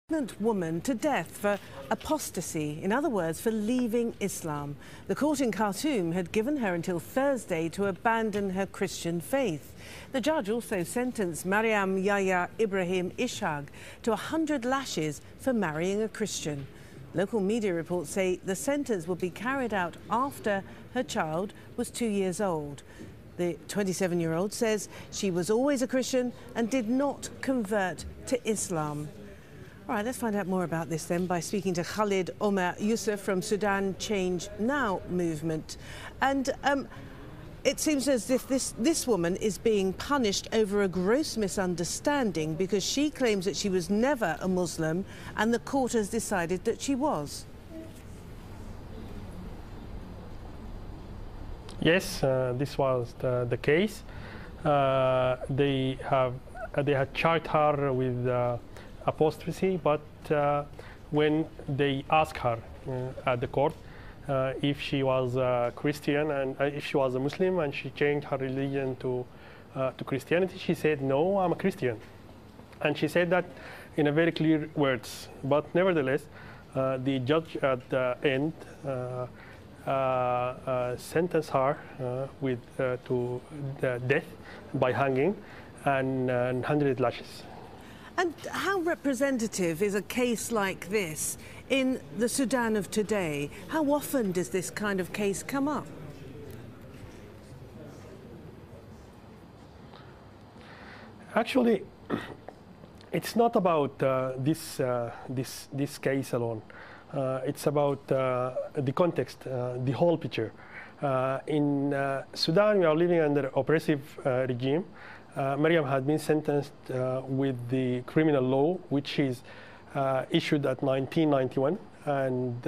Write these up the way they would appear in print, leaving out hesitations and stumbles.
Pregnant woman to death for apostasy, in other words, for leaving Islam. The court in Khartoum had given her until Thursday to abandon her Christian faith. The judge also sentenced Maryam Yahya Ibrahim Ishaq to 100 lashes for marrying a Christian. Local media reports say the sentence will be carried out after her child was 2 years old. The 27-year-old says she was always a Christian and did not convert to Islam. All right, let's find out more about this then by speaking to Khalid Omar Youssef from Sudan Change Now movement. And it seems as if this woman is being punished over a gross misunderstanding because she claims that she was never a Muslim and the court has decided that she was. Yes, this was the case. They had charged her with apostasy, but when they asked her at the court if she was a Christian and if she was a Muslim and she changed her religion to Christianity, she said, "No, I'm a Christian." And she said that in a very clear words. But nevertheless, the judge at the end sentenced her to death by hanging and 100 lashes. And how representative is a case like this in the Sudan of today? How often does this kind of case come up? Actually, it's not about this case alone. It's about the context, the whole picture. In Sudan, we are living under an oppressive regime. Maryam had been sentenced with the criminal law, which is issued at 1991, and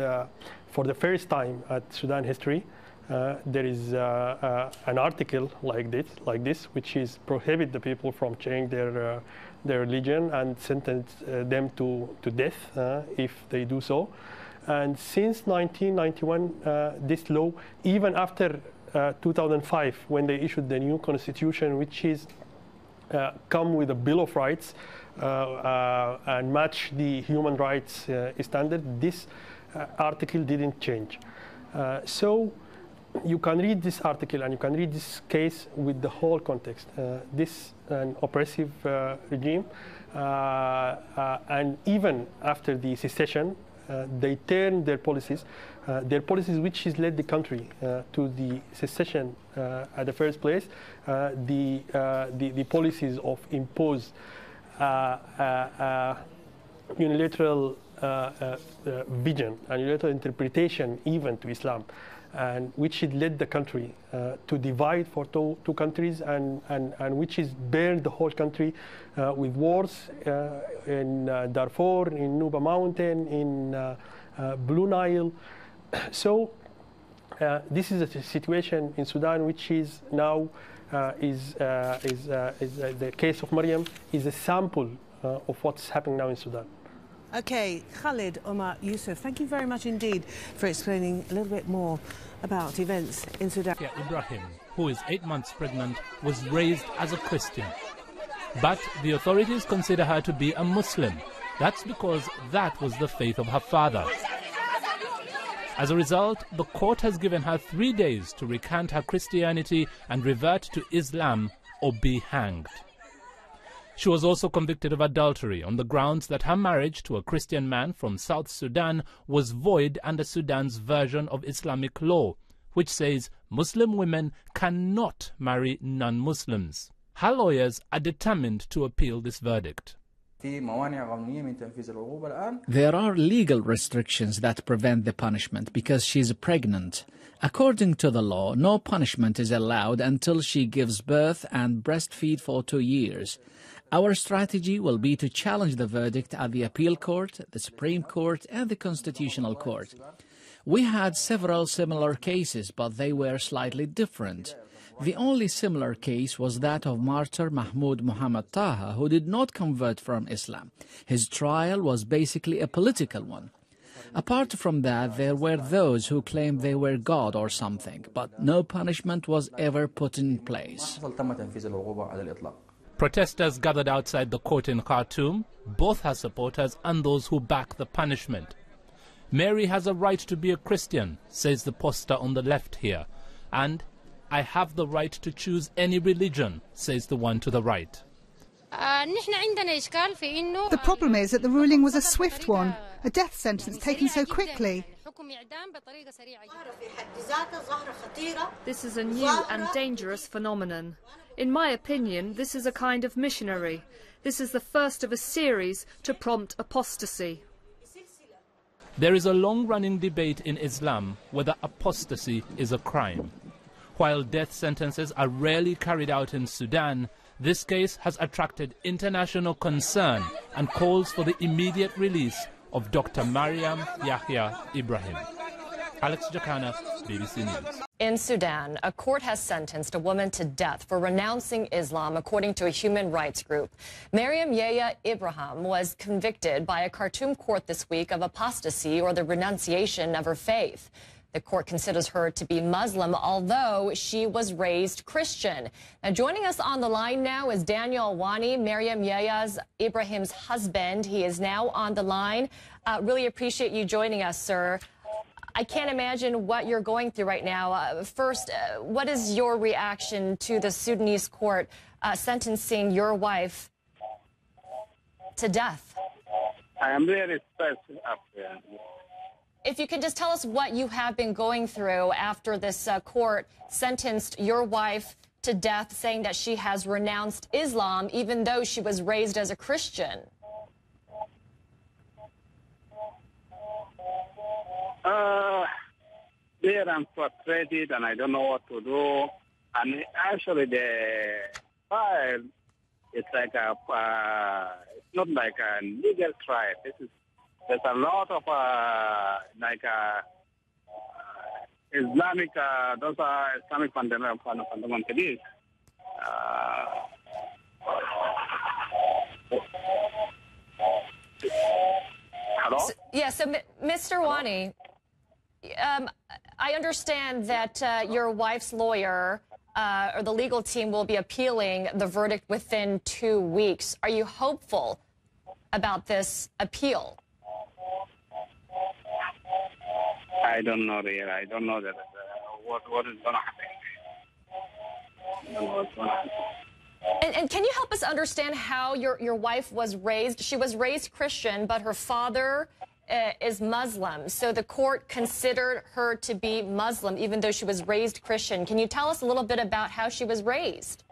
for the first time at Sudan history, there is an article like this, which is prohibit the people from changing their religion and sentence them to death if they do so. And since 1991, this law, even after 2005, when they issued the new constitution, which is come with a Bill of Rights and match the human rights standard, this article didn't change. So you can read this article and you can read this case with the whole context. This an oppressive regime, and even after the secession, they turned their policies which has led the country to the secession at the first place, the policies of impose unilateral vision and unilateral interpretation even to Islam, and which had led the country to divide for two countries, and which has burned the whole country with wars in Darfur, in Nuba Mountain, in Blue Nile. So this is a situation in Sudan which is now the case of Maryam is a sample of what's happening now in Sudan. Okay, Khalid Omar Youssef, thank you very much indeed for explaining a little bit more about events in Sudan. Ibrahim, who is 8 months pregnant, was raised as a Christian. But the authorities consider her to be a Muslim. That's because that was the faith of her father. As a result, the court has given her 3 days to recant her Christianity and revert to Islam or be hanged. She was also convicted of adultery on the grounds that her marriage to a Christian man from South Sudan was void under Sudan's version of Islamic law, which says Muslim women cannot marry non-Muslims. Her lawyers are determined to appeal this verdict. There are legal restrictions that prevent the punishment because she's pregnant. According to the law, no punishment is allowed until she gives birth and breastfeed for 2 years. Our strategy will be to challenge the verdict at the Appeal Court, the Supreme Court, and the Constitutional Court. We had several similar cases, but they were slightly different. The only similar case was that of martyr Mahmoud Muhammad Taha, who did not convert from Islam. His trial was basically a political one. Apart from that, there were those who claimed they were God or something, but no punishment was ever put in place. Protesters gathered outside the court in Khartoum, both her supporters and those who back the punishment. Mary has a right to be a Christian, says the poster on the left here, and I have the right to choose any religion, says the one to the right. The problem is that the ruling was a swift one, a death sentence taken so quickly. This is a new and dangerous phenomenon. In my opinion, this is a kind of missionary. This is the first of a series to prompt apostasy. There is a long-running debate in Islam whether apostasy is a crime. While death sentences are rarely carried out in Sudan, this case has attracted international concern and calls for the immediate release of Dr. Mariam Yahya Ibrahim. Alex Jacana, BBC News. In Sudan, a court has sentenced a woman to death for renouncing Islam, according to a human rights group. Mariam Yahya Ibrahim was convicted by a Khartoum court this week of apostasy, or the renunciation of her faith. The court considers her to be Muslim, although she was raised Christian. Now, joining us on the line now is Daniel Wani, Mariam Yahya Ibrahim's husband. He is now on the line. Really appreciate you joining us, sir. I can't imagine what you're going through right now. First, what is your reaction to the Sudanese court sentencing your wife to death? I am really stressed up there. If you can just tell us what you have been going through after this court sentenced your wife to death, saying that she has renounced Islam, even though she was raised as a Christian. There I'm frustrated and I don't know what to do. And actually the trial is like it's not like a legal trial. There's a lot of Islamic, those are Islamic fundamentalists. Hello? So Mr. Wani, I understand that your wife's lawyer or the legal team will be appealing the verdict within 2 weeks. Are you hopeful about this appeal? I don't know, really. I don't know that what is going to happen. I don't know what's going to happen. And can you help us understand how your wife was raised? She was raised Christian, but her father is Muslim. So the court considered her to be Muslim, even though she was raised Christian. Can you tell us a little bit about how she was raised?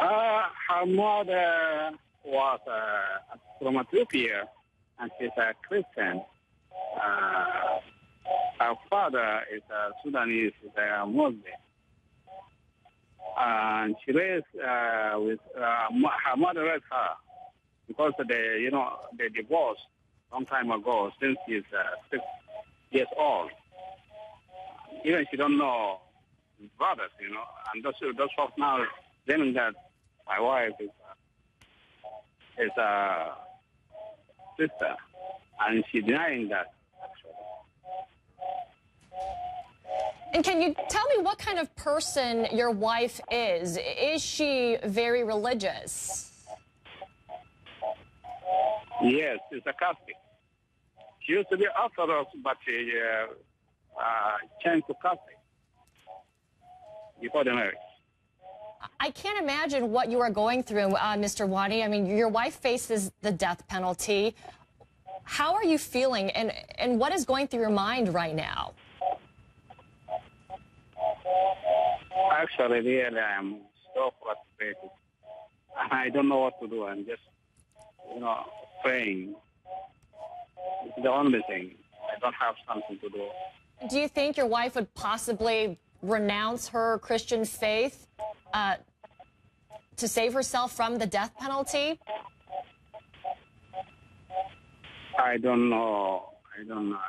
Her mother was from Ethiopia, and she's a Christian. Her father is a Sudanese, is a Muslim. And she raised with her mother raised her because they divorced long time ago, since she's 6 years old. Even she don't know his brothers, and those folks now claiming that my wife is a sister, and she's denying that. And can you tell me what kind of person your wife is? Is she very religious? Yes, she's a Catholic. She used to be Orthodox, but she changed to Catholic before the marriage. I can't imagine what you are going through, Mr. Wani. I mean, your wife faces the death penalty. How are you feeling, and what is going through your mind right now? Actually, really, I'm so frustrated. I don't know what to do. I'm just, praying. It's the only thing. I don't have something to do. Do you think your wife would possibly renounce her Christian faith to save herself from the death penalty? I don't know. I don't know.